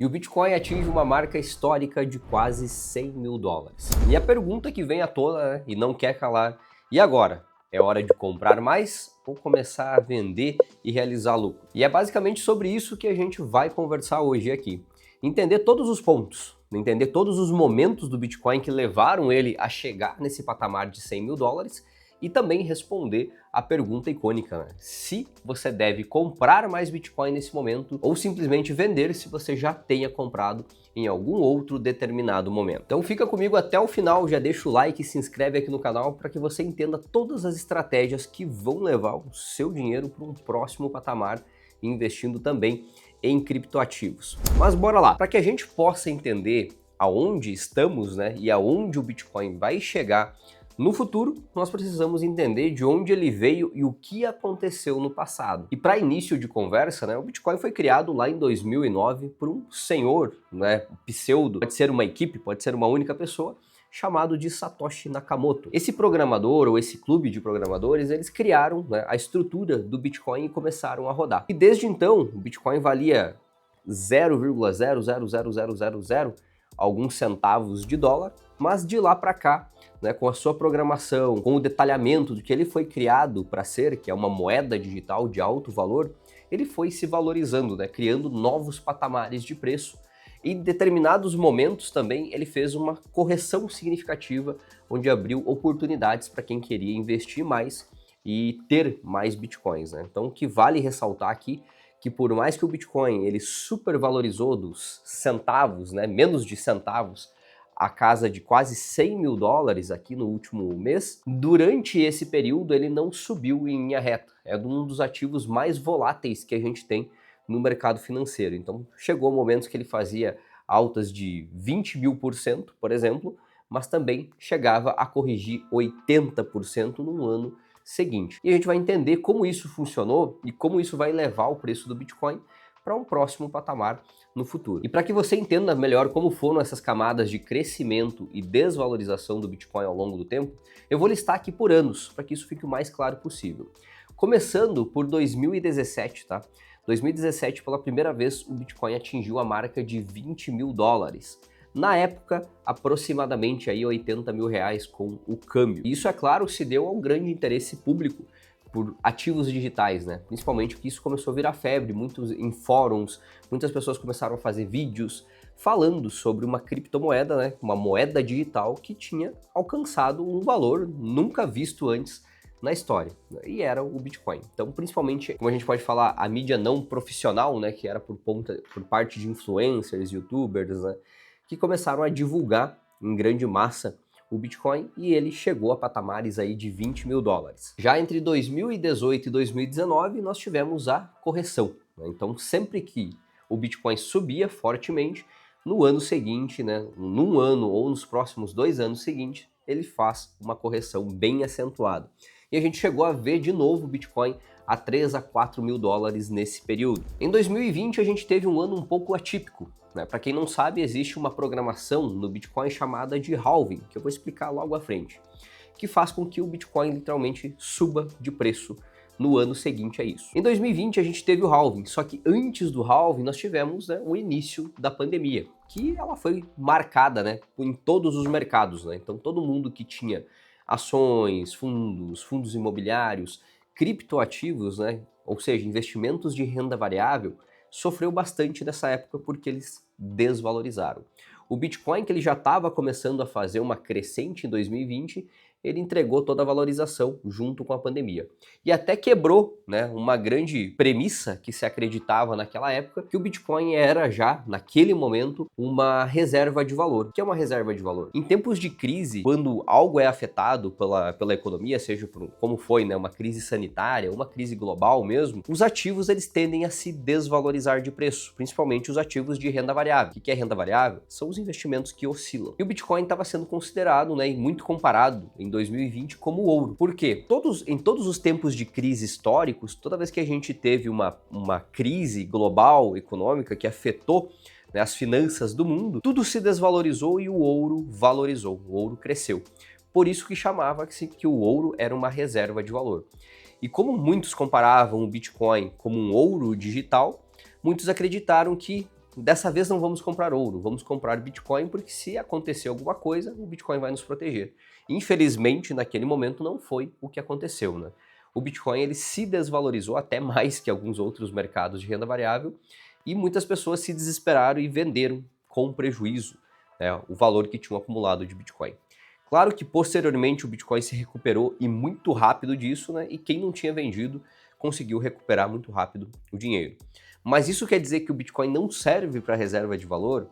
E o Bitcoin atinge uma marca histórica de quase 100 mil dólares. E a pergunta que vem à tona, né, e não quer calar, e agora? É hora de comprar mais ou começar a vender e realizar lucro? E é basicamente sobre isso que a gente vai conversar hoje aqui. Entender todos os pontos, entender todos os momentos do Bitcoin que levaram ele a chegar nesse patamar de 100 mil dólares e também responder a pergunta icônica, né? Se você deve comprar mais Bitcoin nesse momento ou simplesmente vender se você já tenha comprado em algum outro determinado momento. Então fica comigo até o final, já deixa o like e se inscreve aqui no canal para que você entenda todas as estratégias que vão levar o seu dinheiro para um próximo patamar, investindo também em criptoativos. Mas bora lá, para que a gente possa entender aonde estamos, né, e aonde o Bitcoin vai chegar no futuro, nós precisamos entender de onde ele veio e o que aconteceu no passado. E para início de conversa, né, o Bitcoin foi criado lá em 2009 por um senhor, né, pseudo, pode ser uma equipe, pode ser uma única pessoa, chamado de Satoshi Nakamoto. Esse programador ou esse clube de programadores, eles criaram, né, a estrutura do Bitcoin e começaram a rodar. E desde então, o Bitcoin valia 0,00000 alguns centavos de dólar, mas de lá para cá, né, com a sua programação, com o detalhamento do que ele foi criado para ser, que é uma moeda digital de alto valor, ele foi se valorizando, né, criando novos patamares de preço. E em determinados momentos também ele fez uma correção significativa, onde abriu oportunidades para quem queria investir mais e ter mais bitcoins, né? Então o que vale ressaltar aqui que por mais que o Bitcoin ele supervalorizou dos centavos, né, menos de centavos, a casa de quase 100 mil dólares aqui no último mês, durante esse período ele não subiu em linha reta. É um dos ativos mais voláteis que a gente tem no mercado financeiro. Então chegou momentos que ele fazia altas de 20 mil por cento, por exemplo, mas também chegava a corrigir 80% no ano seguinte. E a gente vai entender como isso funcionou e como isso vai levar o preço do Bitcoin para um próximo patamar no futuro. E para que você entenda melhor como foram essas camadas de crescimento e desvalorização do Bitcoin ao longo do tempo, eu vou listar aqui por anos, para que isso fique o mais claro possível. Começando por 2017, tá? 2017, pela primeira vez, o Bitcoin atingiu a marca de 20 mil dólares. Na época, aproximadamente aí 80 mil reais com o câmbio. Isso, é claro, se deu ao grande interesse público por ativos digitais, né? Principalmente porque isso começou a virar febre, muitos em fóruns, muitas pessoas começaram a fazer vídeos falando sobre uma criptomoeda, né? Uma moeda digital que tinha alcançado um valor nunca visto antes na história, né? E era o Bitcoin. Então, principalmente, como a gente pode falar, a mídia não profissional, né? Que era por parte de influencers, youtubers, né? Que começaram a divulgar em grande massa o Bitcoin e ele chegou a patamares aí de 20 mil dólares. Já entre 2018 e 2019 nós tivemos a correção, né? Então sempre que o Bitcoin subia fortemente, no ano seguinte, né, num ano ou nos próximos 2 anos seguintes, ele faz uma correção bem acentuada. E a gente chegou a ver de novo o Bitcoin a 3 a 4 mil dólares nesse período. Em 2020 a gente teve um ano um pouco atípico, né? Para quem não sabe, existe uma programação no Bitcoin chamada de halving, que eu vou explicar logo à frente, que faz com que o Bitcoin literalmente suba de preço no ano seguinte a isso. Em 2020 a gente teve o halving, só que antes do halving nós tivemos, né, o início da pandemia, que ela foi marcada, né, em todos os mercados, né? Então todo mundo que tinha ações, fundos imobiliários, criptoativos, né, ou seja, investimentos de renda variável, sofreu bastante nessa época porque eles desvalorizaram. O Bitcoin, que ele já estava começando a fazer uma crescente em 2020, ele entregou toda a valorização junto com a pandemia. E até quebrou, né, uma grande premissa que se acreditava naquela época, que o Bitcoin era já, naquele momento, uma reserva de valor. O que é uma reserva de valor? Em tempos de crise, quando algo é afetado pela economia, seja como foi, né, uma crise sanitária, uma crise global mesmo, os ativos eles tendem a se desvalorizar de preço, principalmente os ativos de renda variável. O que é renda variável? São os investimentos que oscilam. E o Bitcoin estava sendo considerado, né, e muito comparado em 2020 como ouro. Por quê? Em todos os tempos de crise históricos, toda vez que a gente teve uma crise global econômica que afetou, né, as finanças do mundo, tudo se desvalorizou e o ouro valorizou, o ouro cresceu. Por isso que chamava-se que o ouro era uma reserva de valor. E como muitos comparavam o Bitcoin como um ouro digital, muitos acreditaram que dessa vez não vamos comprar ouro, vamos comprar Bitcoin, porque se acontecer alguma coisa, o Bitcoin vai nos proteger. Infelizmente, naquele momento não foi o que aconteceu, né? O Bitcoin ele se desvalorizou até mais que alguns outros mercados de renda variável e muitas pessoas se desesperaram e venderam com prejuízo, né, o valor que tinham acumulado de Bitcoin. Claro que posteriormente o Bitcoin se recuperou e muito rápido disso, né? E quem não tinha vendido conseguiu recuperar muito rápido o dinheiro. Mas isso quer dizer que o Bitcoin não serve para reserva de valor?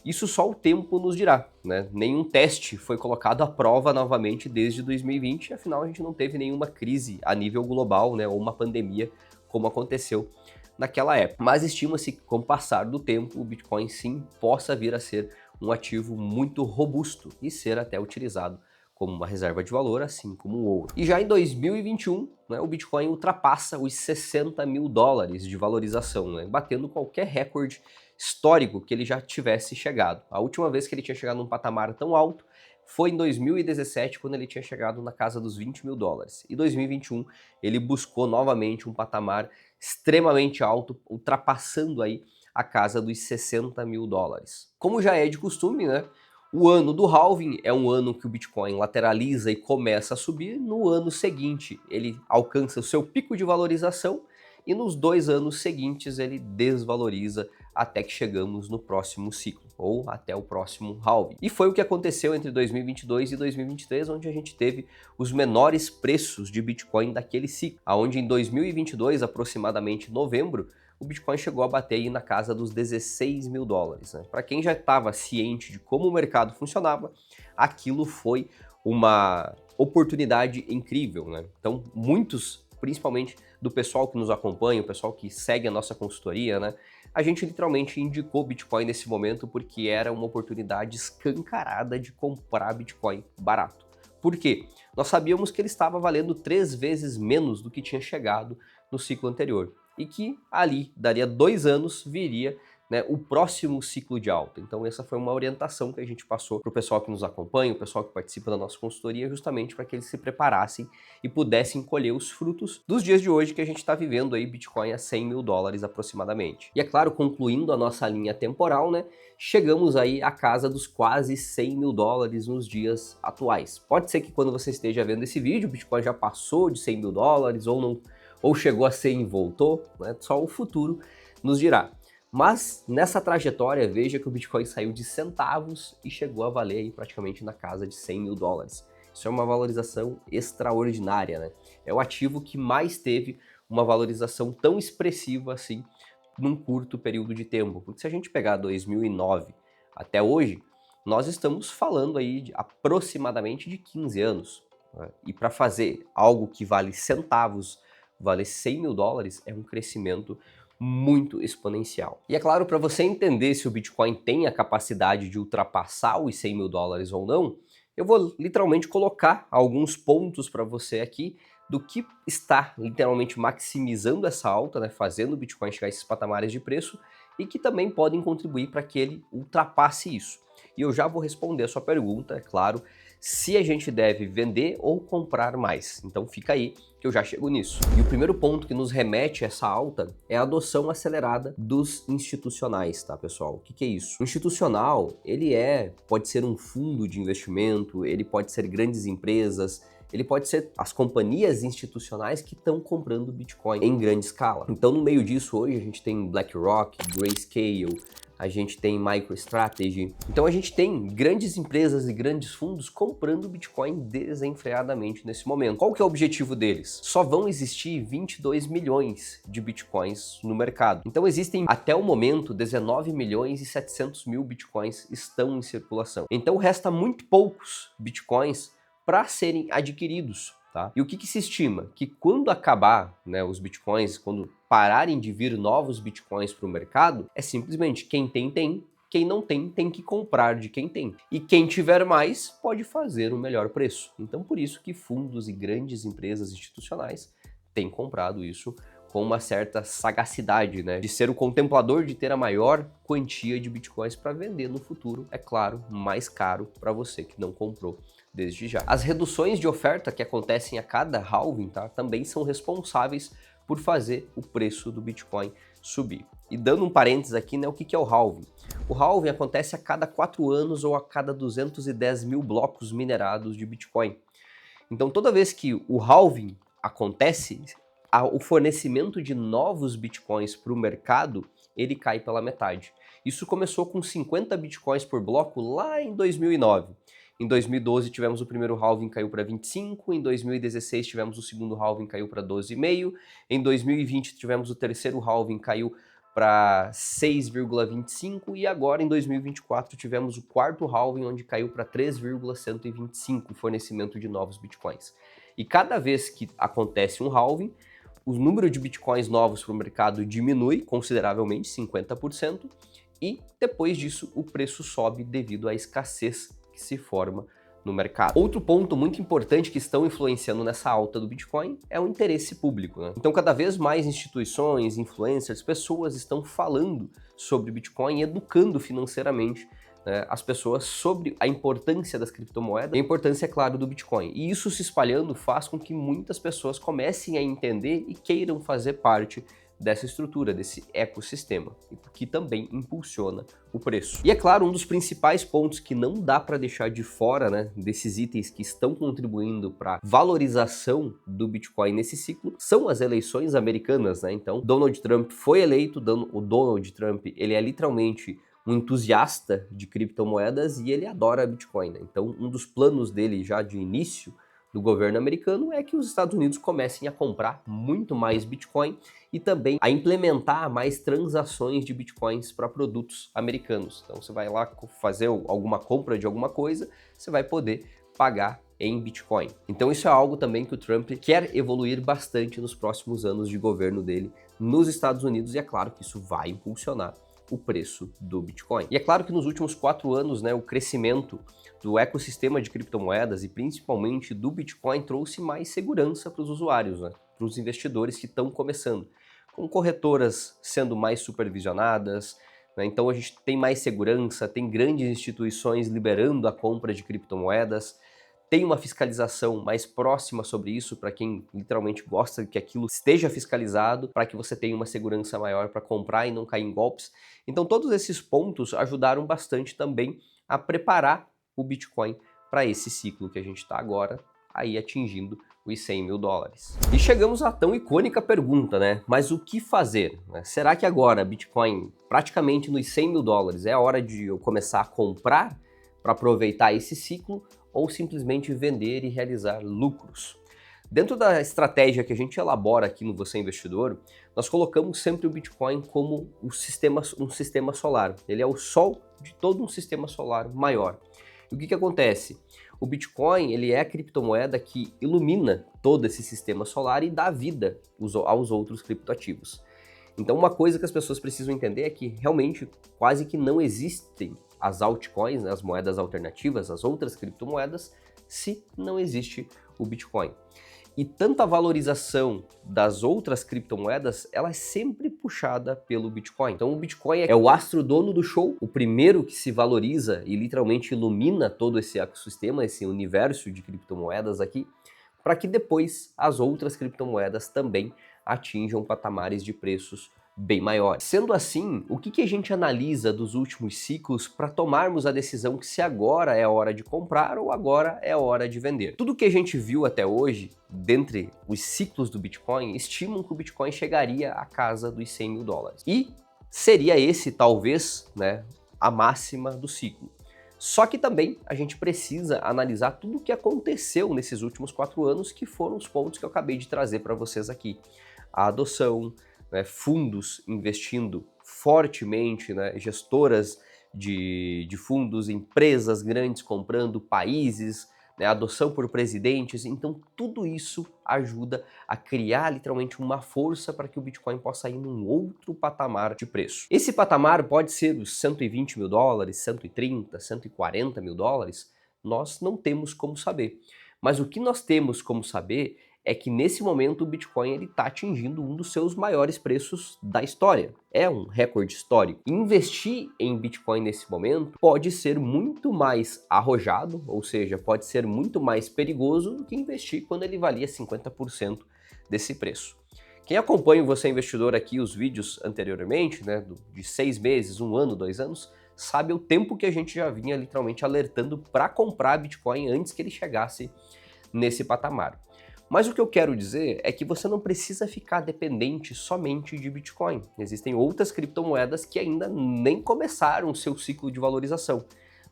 Isso só o tempo nos dirá, né? Nenhum teste foi colocado à prova novamente desde 2020, afinal a gente não teve nenhuma crise a nível global, né? Ou uma pandemia como aconteceu naquela época. Mas estima-se que com o passar do tempo o Bitcoin sim possa vir a ser um ativo muito robusto e ser até utilizado como uma reserva de valor, assim como o ouro. E já em 2021, né, o Bitcoin ultrapassa os 60 mil dólares de valorização, né, batendo qualquer recorde histórico que ele já tivesse chegado. A última vez que ele tinha chegado num patamar tão alto foi em 2017, quando ele tinha chegado na casa dos 20 mil dólares. E 2021 ele buscou novamente um patamar extremamente alto, ultrapassando aí a casa dos 60 mil dólares. Como já é de costume, né? O ano do halving é um ano que o Bitcoin lateraliza e começa a subir. No ano seguinte, ele alcança o seu pico de valorização e nos 2 anos seguintes ele desvaloriza até que chegamos no próximo ciclo, ou até o próximo halving. E foi o que aconteceu entre 2022 e 2023, onde a gente teve os menores preços de Bitcoin daquele ciclo, onde em 2022, aproximadamente novembro, o Bitcoin chegou a bater aí na casa dos 16 mil dólares. Né? Para quem já estava ciente de como o mercado funcionava, aquilo foi uma oportunidade incrível. Né? Então, muitos, principalmente do pessoal que nos acompanha, o pessoal que segue a nossa consultoria, né? A gente literalmente indicou Bitcoin nesse momento porque era uma oportunidade escancarada de comprar Bitcoin barato. Por quê? Nós sabíamos que ele estava valendo 3 vezes menos do que tinha chegado no ciclo anterior. E que ali, daria 2 anos, viria, né, o próximo ciclo de alta. Então essa foi uma orientação que a gente passou para o pessoal que nos acompanha, o pessoal que participa da nossa consultoria, justamente para que eles se preparassem e pudessem colher os frutos dos dias de hoje que a gente está vivendo aí Bitcoin a 100 mil dólares aproximadamente. E é claro, concluindo a nossa linha temporal, né, chegamos aí à casa dos quase 100 mil dólares nos dias atuais. Pode ser que quando você esteja vendo esse vídeo, o Bitcoin já passou de 100 mil dólares ou não, ou chegou a 100 e voltou, né? Só o futuro nos dirá. Mas nessa trajetória, veja que o Bitcoin saiu de centavos e chegou a valer aí praticamente na casa de 100 mil dólares. Isso é uma valorização extraordinária, né? É o ativo que mais teve uma valorização tão expressiva assim num curto período de tempo. Porque se a gente pegar 2009 até hoje, nós estamos falando aí de aproximadamente de 15 anos. Né? E para fazer algo que vale centavos, vale 100 mil dólares, é um crescimento muito exponencial. E é claro, para você entender se o Bitcoin tem a capacidade de ultrapassar os 100 mil dólares ou não, eu vou literalmente colocar alguns pontos para você aqui do que está literalmente maximizando essa alta, né, fazendo o Bitcoin chegar a esses patamares de preço e que também podem contribuir para que ele ultrapasse isso. E eu já vou responder a sua pergunta, é claro, se a gente deve vender ou comprar mais. Então fica aí que eu já chego nisso. E o primeiro ponto que nos remete a essa alta é a adoção acelerada dos institucionais, tá, pessoal? O que é isso? O institucional, pode ser um fundo de investimento, ele pode ser grandes empresas, ele pode ser as companhias institucionais que estão comprando Bitcoin em grande escala. Então, no meio disso, hoje a gente tem BlackRock, Grayscale, a gente tem MicroStrategy. Então a gente tem grandes empresas e grandes fundos comprando Bitcoin desenfreadamente nesse momento. Qual que é o objetivo deles? Só vão existir 22 milhões de Bitcoins no mercado. Então existem, até o momento, 19 milhões e 700 mil Bitcoins estão em circulação. Então resta muito poucos Bitcoins para serem adquiridos. Tá? E o que se estima? Que quando acabar, né, os Bitcoins, quando pararem de vir novos Bitcoins para o mercado, é simplesmente quem tem, quem não tem que comprar de quem tem. E quem tiver mais pode fazer um melhor preço. Então por isso que fundos e grandes empresas institucionais têm comprado isso com uma certa sagacidade, né? De ser o contemplador de ter a maior quantia de Bitcoins para vender no futuro, é claro, mais caro para você que não comprou desde já. As reduções de oferta que acontecem a cada halving, tá, também são responsáveis por fazer o preço do Bitcoin subir. E dando um parênteses aqui, né, o que é o halving? O halving acontece a cada 4 anos ou a cada 210 mil blocos minerados de Bitcoin. Então toda vez que o halving acontece, o fornecimento de novos Bitcoins para o mercado, ele cai pela metade. Isso começou com 50 Bitcoins por bloco lá em 2009. Em 2012 tivemos o primeiro halving, caiu para 25, em 2016 tivemos o segundo halving, caiu para 12,5, em 2020 tivemos o terceiro halving, caiu para 6,25 e agora em 2024 tivemos o quarto halving, onde caiu para 3,125 o fornecimento de novos Bitcoins. E cada vez que acontece um halving, o número de Bitcoins novos para o mercado diminui consideravelmente, 50%, e depois disso o preço sobe devido à escassez que se forma no mercado. Outro ponto muito importante que estão influenciando nessa alta do Bitcoin é o interesse público, né? Então cada vez mais instituições, influencers, pessoas estão falando sobre Bitcoin e educando financeiramente, né, as pessoas sobre a importância das criptomoedas e a importância, é claro, do Bitcoin. E isso se espalhando faz com que muitas pessoas comecem a entender e queiram fazer parte dessa estrutura, desse ecossistema, que também impulsiona o preço. E é claro, um dos principais pontos que não dá para deixar de fora, né, desses itens que estão contribuindo para a valorização do Bitcoin nesse ciclo, são as eleições americanas, né? Então, Donald Trump foi eleito, o Donald Trump, ele é literalmente um entusiasta de criptomoedas e ele adora Bitcoin, né? Então, um dos planos dele já de início do governo americano é que os Estados Unidos comecem a comprar muito mais Bitcoin e também a implementar mais transações de Bitcoins para produtos americanos. Então você vai lá fazer alguma compra de alguma coisa, você vai poder pagar em Bitcoin. Então isso é algo também que o Trump quer evoluir bastante nos próximos anos de governo dele nos Estados Unidos, e é claro que isso vai impulsionar o preço do Bitcoin. E é claro que nos últimos 4 anos, né, o crescimento do ecossistema de criptomoedas e principalmente do Bitcoin trouxe mais segurança para os usuários, né, para os investidores que estão começando, com corretoras sendo mais supervisionadas, né, então a gente tem mais segurança, tem grandes instituições liberando a compra de criptomoedas, tem uma fiscalização mais próxima sobre isso para quem literalmente gosta que aquilo esteja fiscalizado, para que você tenha uma segurança maior para comprar e não cair em golpes. Então todos esses pontos ajudaram bastante também a preparar o Bitcoin para esse ciclo que a gente está agora aí atingindo os 100 mil dólares. E chegamos à tão icônica pergunta, né? Mas o que fazer? Será que agora Bitcoin praticamente nos 100 mil dólares é a hora de eu começar a comprar para aproveitar esse ciclo, ou simplesmente vender e realizar lucros? Dentro da estratégia que a gente elabora aqui no Você Investidor, nós colocamos sempre o Bitcoin como um sistema solar. Ele é o sol de todo um sistema solar maior. E o que acontece? O Bitcoin, ele é a criptomoeda que ilumina todo esse sistema solar e dá vida aos outros criptoativos. Então uma coisa que as pessoas precisam entender é que realmente quase que não existem as altcoins, né, as moedas alternativas, as outras criptomoedas, se não existe o Bitcoin. E tanto a valorização das outras criptomoedas, ela é sempre puxada pelo Bitcoin. Então o Bitcoin é o astro dono do show, o primeiro que se valoriza e literalmente ilumina todo esse ecossistema, esse universo de criptomoedas aqui, para que depois as outras criptomoedas também atinjam patamares de preços bem maiores. Sendo assim, o que a gente analisa dos últimos ciclos para tomarmos a decisão que se agora é a hora de comprar ou agora é a hora de vender? Tudo que a gente viu até hoje, dentre os ciclos do Bitcoin, estimam que o Bitcoin chegaria à casa dos 100 mil dólares. E seria esse, talvez, né, a máxima do ciclo. Só que também a gente precisa analisar tudo o que aconteceu nesses últimos 4 anos, que foram os pontos que eu acabei de trazer para vocês aqui. A adoção, né, fundos investindo fortemente, né, gestoras de fundos, empresas grandes comprando, países, né, adoção por presidentes. Então tudo isso ajuda a criar literalmente uma força para que o Bitcoin possa ir num outro patamar de preço. Esse patamar pode ser os 120 mil dólares, 130, 140 mil dólares, nós não temos como saber. Mas o que nós temos como saber é que nesse momento o Bitcoin está atingindo um dos seus maiores preços da história. É um recorde histórico. Investir em Bitcoin nesse momento pode ser muito mais arrojado, ou seja, pode ser muito mais perigoso do que investir quando ele valia 50% desse preço. Quem acompanha o Você Investidor aqui, os vídeos anteriormente, né, de 6 meses, 1 ano, 2 anos, sabe o tempo que a gente já vinha literalmente alertando para comprar Bitcoin antes que ele chegasse nesse patamar. Mas o que eu quero dizer é que você não precisa ficar dependente somente de Bitcoin. Existem outras criptomoedas que ainda nem começaram o seu ciclo de valorização.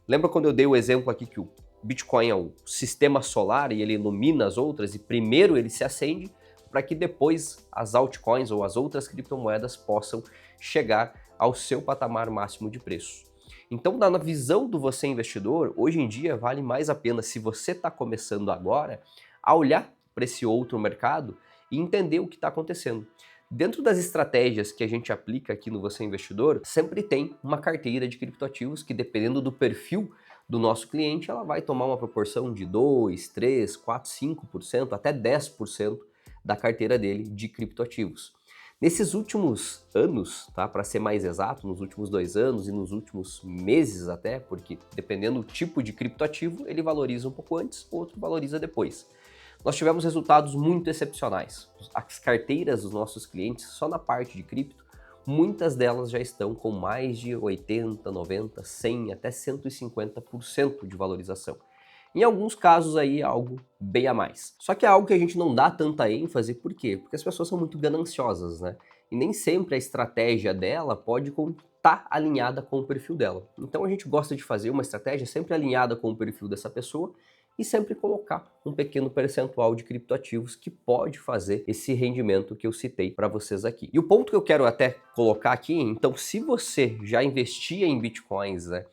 Lembra quando eu dei o exemplo aqui que o Bitcoin é o sistema solar e ele ilumina as outras e primeiro ele se acende para que depois as altcoins ou as outras criptomoedas possam chegar ao seu patamar máximo de preço. Então, na visão do você investidor, hoje em dia vale mais a pena, se você está começando agora, a olhar para esse outro mercado e entender o que está acontecendo. Dentro das estratégias que a gente aplica aqui no Você Investidor, sempre tem uma carteira de criptoativos que, dependendo do perfil do nosso cliente, ela vai tomar uma proporção de 2, 3, 4, 5%, até 10% da carteira dele de criptoativos. Nesses últimos anos, tá, para ser mais exato, nos últimos 2 anos e nos últimos meses até, porque dependendo do tipo de criptoativo, ele valoriza um pouco antes, outro valoriza depois. Nós tivemos resultados muito excepcionais. As carteiras dos nossos clientes, só na parte de cripto, muitas delas já estão com mais de 80, 90, 100, até 150% de valorização. Em alguns casos aí, algo bem a mais. Só que é algo que a gente não dá tanta ênfase, por quê? Porque as pessoas são muito gananciosas, né? E nem sempre a estratégia dela pode estar alinhada com o perfil dela. Então a gente gosta de fazer uma estratégia sempre alinhada com o perfil dessa pessoa e sempre colocar um pequeno percentual de criptoativos que pode fazer esse rendimento que eu citei para vocês aqui. E o ponto que eu quero até colocar aqui, então, se você já investia em Bitcoins, né,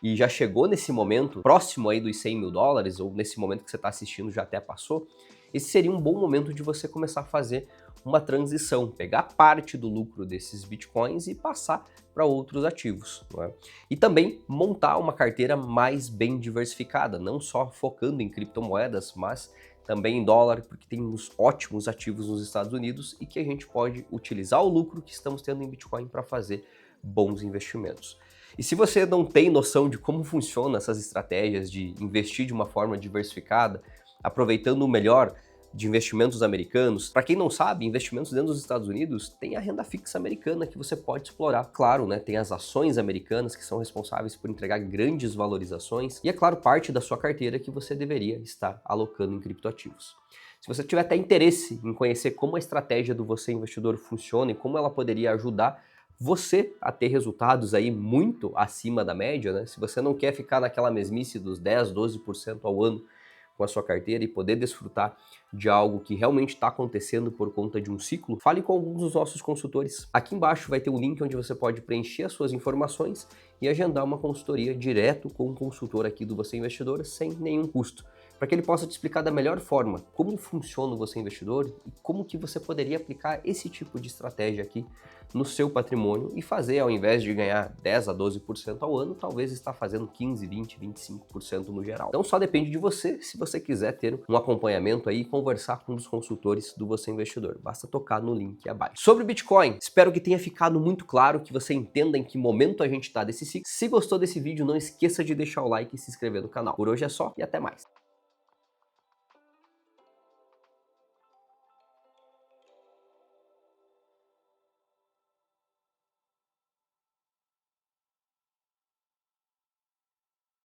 e já chegou nesse momento próximo aí dos 100 mil dólares, ou nesse momento que você está assistindo já até passou, esse seria um bom momento de você começar a fazer uma transição, pegar parte do lucro desses Bitcoins e passar para outros ativos, não é? E também montar uma carteira mais bem diversificada, não só focando em criptomoedas, mas também em dólar, porque temos ótimos ativos nos Estados Unidos e que a gente pode utilizar o lucro que estamos tendo em Bitcoin para fazer bons investimentos. E se você não tem noção de como funcionam essas estratégias de investir de uma forma diversificada, aproveitando o melhor de investimentos americanos, para quem não sabe, investimentos dentro dos Estados Unidos tem a renda fixa americana que você pode explorar. Claro, né, tem as ações americanas que são responsáveis por entregar grandes valorizações e, é claro, parte da sua carteira que você deveria estar alocando em criptoativos. Se você tiver até interesse em conhecer como a estratégia do Você Investidor funciona e como ela poderia ajudar você a ter resultados aí muito acima da média, né? Se você não quer ficar naquela mesmice dos 10, 12% ao ano com a sua carteira e poder desfrutar de algo que realmente está acontecendo por conta de um ciclo, fale com alguns dos nossos consultores. Aqui embaixo vai ter um link onde você pode preencher as suas informações e agendar uma consultoria direto com um consultor aqui do Você Investidor sem nenhum custo, para que ele possa te explicar da melhor forma como funciona o Você Investidor e como que você poderia aplicar esse tipo de estratégia aqui no seu patrimônio e fazer, ao invés de ganhar 10 a 12% ao ano, talvez estar fazendo 15, 20, 25% no geral. Então só depende de você, se você quiser ter um acompanhamento aí e conversar com um dos consultores do Você Investidor. Basta tocar no link abaixo. Sobre Bitcoin, espero que tenha ficado muito claro, que você entenda em que momento a gente está desse ciclo. Se gostou desse vídeo, não esqueça de deixar o like e se inscrever no canal. Por hoje é só e até mais.